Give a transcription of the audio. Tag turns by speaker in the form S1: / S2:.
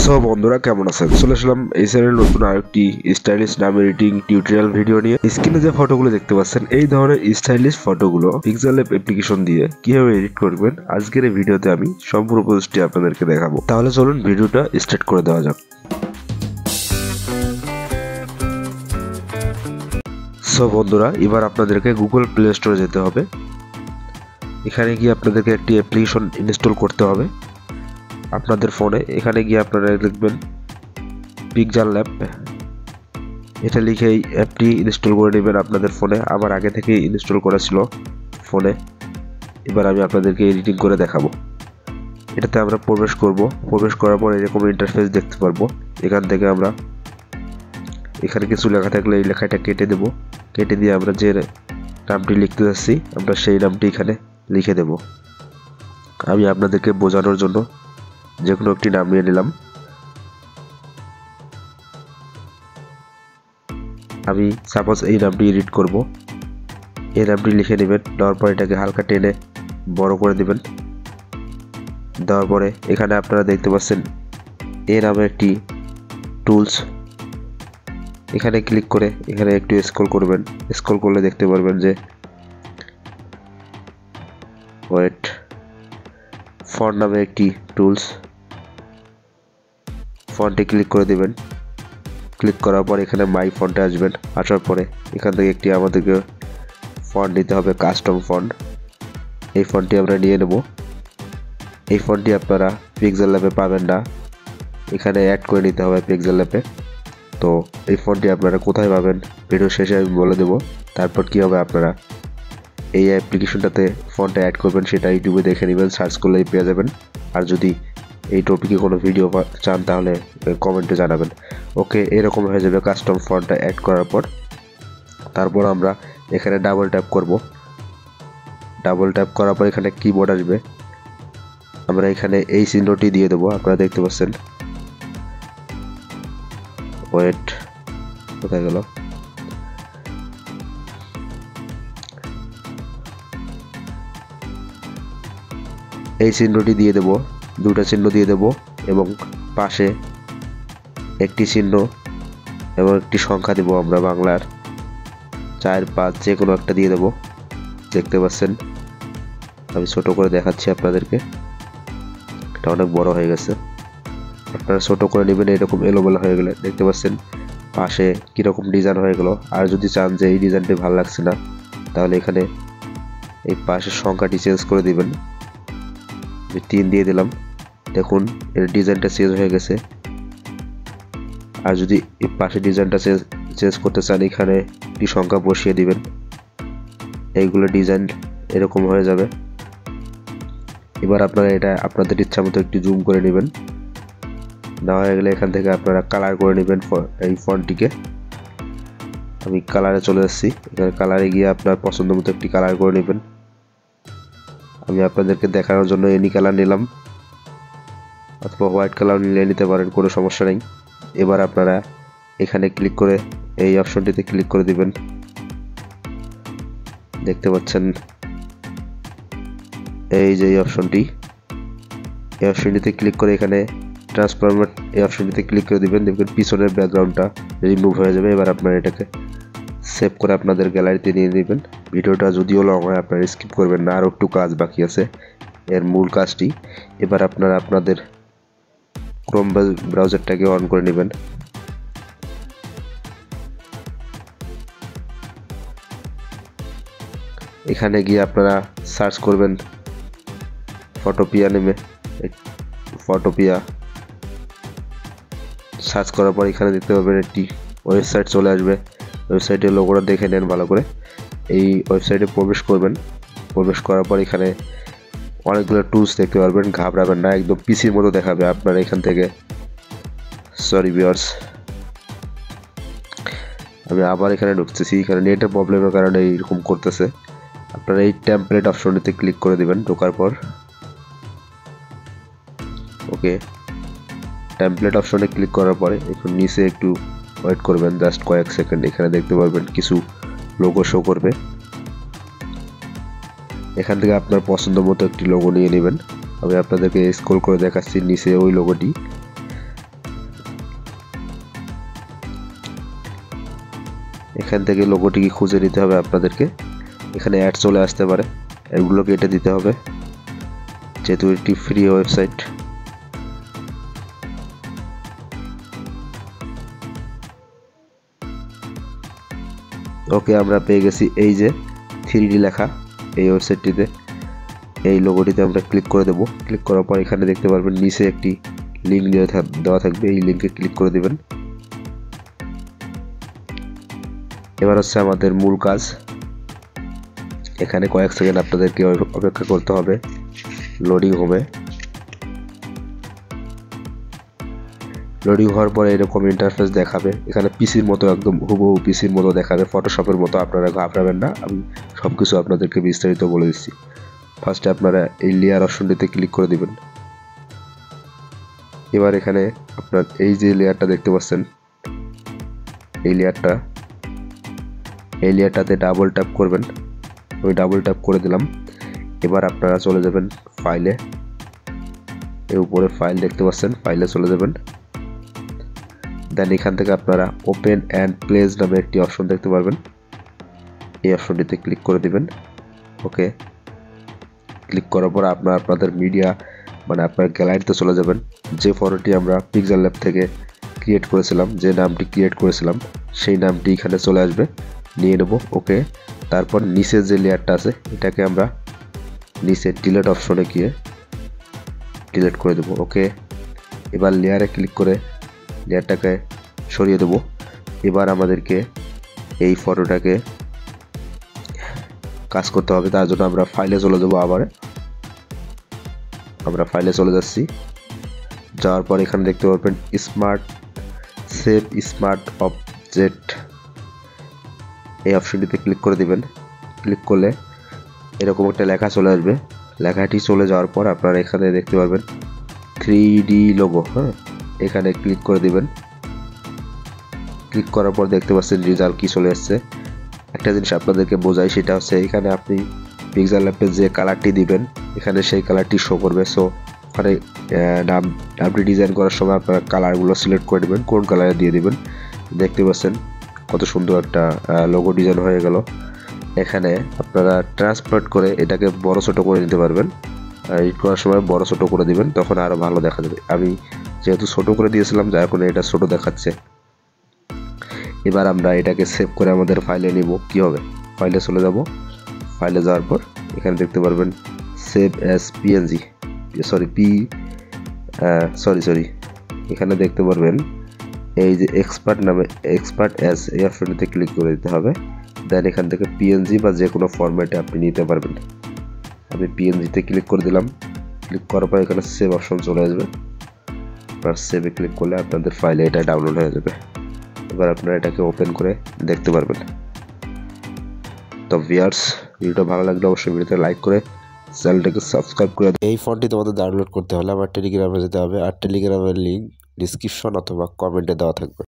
S1: So বন্ধুরা কেমন আছেন? চলে আসলাম এই চ্যানেলে নতুন আরেকটি স্টাইলিশ নাম এডিটিং টিউটোরিয়াল ভিডিও নিয়ে। স্ক্রিনে যে ফটোগুলো দেখতে পাচ্ছেন এই ধরনের স্টাইলিশ ফটোগুলো পিক্সেল ল্যাব অ্যাপ্লিকেশন দিয়ে কিভাবে এডিট করবেন আজকের এই ভিডিওতে আমি সম্পূর্ণ প্রসেসটি আপনাদেরকে দেখাবো। তাহলে চলুন ভিডিওটা স্টার্ট করে দেওয়া যাক। সো বন্ধুরা এবার আপনাদেরকে গুগল প্লে স্টোরে যেতে হবে। এখানে গিয়ে আপনাদেরকে একটি অ্যাপ্লিকেশন ইনস্টল করতে হবে আপনাদের ফোনে। এখানে গিয়ে আপনারা লিখবেন পিক্সেল ল্যাব, এটা লিখে এই অ্যাপটি ইনস্টল করে নেবেন আপনাদের ফোনে। আমার আগে থেকেই ইনস্টল করা ছিল ফোনে। এবার আমি আপনাদেরকে এডিটিং করে দেখাবো। এটাতে আমরা প্রবেশ করব। প্রবেশ করার পর এরকম ইন্টারফেস দেখতে পারবো। এখান থেকে আমরা এখানে কিছু লেখা থাকলে এই লেখাটা কেটে দেব। কেটে দিয়ে আমরা যে নামটি লিখতে যাচ্ছি আমরা সেই নামটি এখানে লিখে দেব। আমি আপনাদেরকে বোঝানোর জন্য যে কোনো একটি নাম নিয়ে নিলাম। আমি সাপোজ এই নামটি এডিট করব। এই নামটি লিখে নেবেন। দেওয়ার পর এটাকে হালকা টেনে বড় করে দেবেন। দেওয়ার পরে এখানে আপনারা দেখতে পাচ্ছেন এ নামে একটি টুলস, এখানে ক্লিক করে এখানে একটু স্ক্রল করবেন। স্ক্রল করলে দেখতে পারবেন যে ফন্ট নামে একটি টুলস, ফন্টে ক্লিক করে দেবেন। ক্লিক করার পর এখানে মাই ফন্টে আসবেন। আসার পরে এখান থেকে একটি আমাদেরকে ফন্ট নিতে হবে, কাস্টম ফন্ট। এই ফন্টটি আমরা নিয়ে নেব। এই ফন্টটি আপনারা পিক্সেল ল্যাবে পাবেন না, এখানে অ্যাড করে নিতে হবে পিক্সেল ল্যাবে। তো এই ফন্টটি আপনারা কোথায় পাবেন ভিডিও শেষে আমি বলে দেব। তারপর কি হবে, আপনারা এই অ্যাপ্লিকেশনটাতে ফন্টে অ্যাড করবেন সেটা ইউটিউবে দেখে নেবেন, সার্চ করলেই পেয়ে যাবেন। আর যদি এই টপিকে কোনো ভিডিও চান তাহলে কমেন্টে জানাবেন। ওকে, এরকম হয়ে যাবে কাস্টম ফন্টটা অ্যাড করার পর। তারপর আমরা এখানে ডাবল ট্যাপ করব। ডাবল ট্যাপ করার পর এখানে কিবোর্ড আসবে। আমরা এখানে এই চিহ্নটি দিয়ে দেবো। আপনারা দেখতে পাচ্ছেন কোথায় গেল, এই চিহ্নটি দিয়ে দেব। দুটা চিহ্ন দিয়ে দেব এবং পাশে একটি চিহ্ন এবং একটি সংখ্যা দেব। আমরা বাংলার 4, 5 যে কোনো একটা দিয়ে দেব। দেখতে পাচ্ছেন আমি ছোট করে দেখাচ্ছি আপনাদেরকে, এটা অনেক বড় হয়ে গেছে। আপনারা ছোট করে নেবেন। এরকম এলোমেলো হয়ে গেলে দেখতে পাচ্ছেন পাশে কীরকম ডিজাইন হয়ে গেল। আর যদি চান যে এই ডিজাইনটি ভালো লাগছে না তাহলে এখানে এই পাশের সংখ্যাটি চেঞ্জ করে দিবেন। 3 দিয়ে দিলাম। দেখুন এর ডিজাইনটা চেঞ্জ হয়ে গেছে। আর যদি এই পাশে ডিজাইনটা চেঞ্জ করতে চান এখানে একটি সংখ্যা বসিয়ে দিবেন। এইগুলো ডিজাইন এরকম হয়ে যাবে। এবার আপনারা এটা আপনাদের ইচ্ছা মতো একটু জুম করে নেবেন। না হয়ে গেলে এখান থেকে আপনারা কালার করে নেবেন এই ফন্টটিকে। আমি কালারে চলে যাচ্ছি। এখানে কালারে গিয়ে আপনার পছন্দ মতো একটি কালার করে নেবেন। আমি আপনাদেরকে দেখানোর জন্য এনি কালার নিলাম, অথবা হোয়াইট কালার নিতে পারেন, কোনো সমস্যা নেই। এবার আপনারা এখানে ক্লিক করে এই অপশনটিতে ক্লিক করে দিবেন। দেখতে পাচ্ছেন এই যে এই অপশনটিতে ক্লিক করে এখানে ট্রান্সফরমেট এই অপশনটিতে ক্লিক করে দিবেন। দেখবেন পিছনের ব্যাকগ্রাউন্ডটা রিমুভ হয়ে যাবে। এবার আপনারা এটাকে সেভ করে আপনাদের গ্যালারিতে নিয়ে নেবেন। ভিডিওটা যদিও লং হয় আপনারা স্কিপ করবেন না, আরও একটু কাজ বাকি আছে এর মূল কাজটি। এবার আপনারা আপনাদের ক্রোম ব্রাউজারটাকে অন করে নেবেন। এখানে গিয়ে আপনারা সার্চ করবেন ফটোপিয়া নেমে। ফটোপিয়া সার্চ করার পর এখানে দেখতে পাবেন একটি ওয়েবসাইট চলে আসবে। ওয়েবসাইটের লোগোটা দেখে নেন ভালো করে। এই ওয়েবসাইটে প্রবেশ করবেন। প্রবেশ করার পর এখানে অনেকগুলো টুলস দেখতে পারবেন। ঘাবড়াবেন না, একদম পিসির মতো দেখাবে। আপনারা এখান থেকে সরি ভিউয়ার্স, আমি আবার এখানে ঢুকতেছি। এখানে নেটের প্রবলেমের কারণে এইরকম করতেছে। আপনারা এই টেমপ্লেট অপশনটিতে ক্লিক করে দেবেন। ঢোকার পর ওকে, টেমপ্লেট অপশনে ক্লিক করার পরে একটু নিচে একটু ওয়েট করবেন, জাস্ট কয়েক সেকেন্ড। এখানে দেখতে পারবেন কিছু লোগো শো করবে। এখান থেকে আপনার পছন্দ মতো একটি লোগো নিয়ে নেবেন। আমি আপনাদেরকে স্ক্রল করে দেখাচ্ছি নিচে ওই লোগোটি। এখান থেকে লোগোটিকে খুঁজে নিতে হবে আপনাদেরকে। এখানে অ্যাড চলে আসতে পারে, এগুলো কেটে দিতে হবে যেহেতু এটি ফ্রি ওয়েবসাইট। ওকে, আমরা পেয়ে গেছি এই যে 3D লেখা এই ওয়েবসাইটটিতে। এই লোগোটিতে আমরা ক্লিক করে দেব। ক্লিক করার পর এখানে দেখতে পারবেন নিচে একটি লিঙ্ক দেওয়া থাকবে, এই লিঙ্কে ক্লিক করে দেবেন। এবার হচ্ছে আমাদের মূল কাজ। এখানে কয়েক সেকেন্ড আপনাদেরকে অপেক্ষা করতে হবে, লোডিং হবে। লোডিং হওয়ার পরে এরকম ইন্টারফেস দেখাবে। এখানে পিসির মতো একদম হুবহু পিসির মতো দেখাবে, ফটোশপের মতো। আপনারা ঘাবড়াবেন না, আমি সব কিছু আপনাদেরকে বিস্তারিত বলে দিচ্ছি। ফার্স্টে আপনারা এই লেয়ার অপশনটিতে ক্লিক করে দিবেন। এবার এখানে আপনার এই যে লেয়ারটা দেখতে পাচ্ছেন, এই লেয়ারটাতে ডাবল ট্যাপ করবেন। আমি ডাবল ট্যাপ করে দিলাম। এবার আপনারা চলে যাবেন ফাইলে, এর উপরে ফাইল দেখতে পাচ্ছেন, ফাইলে চলে যাবেন। দেন এখান থেকে আপনারা ওপেন অ্যান্ড প্লেস নামে একটি অপশন দেখতে পারবেন, এই অপশনটিতে ক্লিক করে দিবেন। ওকে, ক্লিক করার পর আপনাদের মিডিয়া মানে আপনার গ্যালারিতে চলে যাবেন। যে ফটোটি আমরা পিক্সেল ল্যাব থেকে ক্রিয়েট করেছিলাম, যে নামটি ক্রিয়েট করেছিলাম, সেই নামটি এখানে চলে আসবে, নিয়ে নেব। ওকে, তারপর নিচে যে লেয়ারটা আছে এটাকে আমরা নিচে ডিলিট অপশনে গিয়ে ডিলিট করে দেব। ওকে, এবার লেয়ারে ক্লিক করে লেয়ারটাকে সরিয়ে দেব। এবার আমাদেরকে এই ফটোটাকে কাজ করতে হবে, তার জন্য আমরা ফাইলে চলে যাব। আবার আমরা ফাইলে চলে যাচ্ছি। যাওয়ার পর এখানে দেখতে পারবেন সেভ স্মার্ট অবজেক্ট, এই অপশনটিতে ক্লিক করে দিবেন। ক্লিক করলে এরকম একটা লেখা চলে আসবে। লেখাটি চলে যাওয়ার পর আপনারা এখানে দেখতে পারবেন 3D লোগো। হ্যাঁ, এখানে ক্লিক করে দিবেন। ক্লিক করার পর দেখতে পাচ্ছেন রেজাল্ট কি চলে আসছে। একটা জিনিস আপনাদেরকে বোঝাই, সেটা হচ্ছে এখানে আপনি পিক্সেল ল্যাবে যে কালারটি দিবেন এখানে সেই কালারটি শো করবে। সো ওখানে নামটি ডিজাইন করার সময় আপনারা কালারগুলো সিলেক্ট করে দেবেন, কোন কালারে দিয়ে দিবেন। দেখতে পাচ্ছেন কত সুন্দর একটা লোগো ডিজাইন হয়ে গেল। এখানে আপনারা ট্রান্সপ্লেট করে এটাকে বড় ছোট করে নিতে পারবেন। এডিট করার সময় বড় ছোট করে দিবেন, তখন আরও ভালো দেখা যাবে। আমি যেহেতু ছোট করে দিয়েছিলাম যার কারণে এটা ছোট দেখাচ্ছে। এবার আমরা এটাকে সেভ করে আমাদের ফাইলে নিব। কি হবে, ফাইলে চলে যাব। ফাইলে যাওয়ার পর এখানে দেখতে পারবেন সেভ অ্যাজ পিএনজি, এখানে দেখতে পারবেন এই যে এক্সপার্ট অ্যাজ, এই অপশনটিতে ক্লিক করে দিতে হবে। দেন এখান থেকে পিএনজি বা যে কোনো ফরম্যাটে আপনি নিতে পারবেন। আমি পিএনজিতে ক্লিক করে দিলাম। ক্লিক করার পর এখানে সেভ অপশন চলে আসবে। আপনার সেভে ক্লিক করলে আপনাদের ফাইলে এটা ডাউনলোড হয়ে যাবে। এবার আপনারা এটাকে ওপেন করে দেখতে পারবেন। তো ভিউয়ার্স, ভিডিওটা ভালো লাগলে অবশ্যই ভিডিওতে লাইক করে চ্যানেলটাকে সাবস্ক্রাইব করে। এই ফন্টটি তোমাদের ডাউনলোড করতে হলে আমার টেলিগ্রামে যেতে হবে, আর টেলিগ্রামের লিঙ্ক ডিসক্রিপশন অথবা কমেন্টে দেওয়া থাকবে।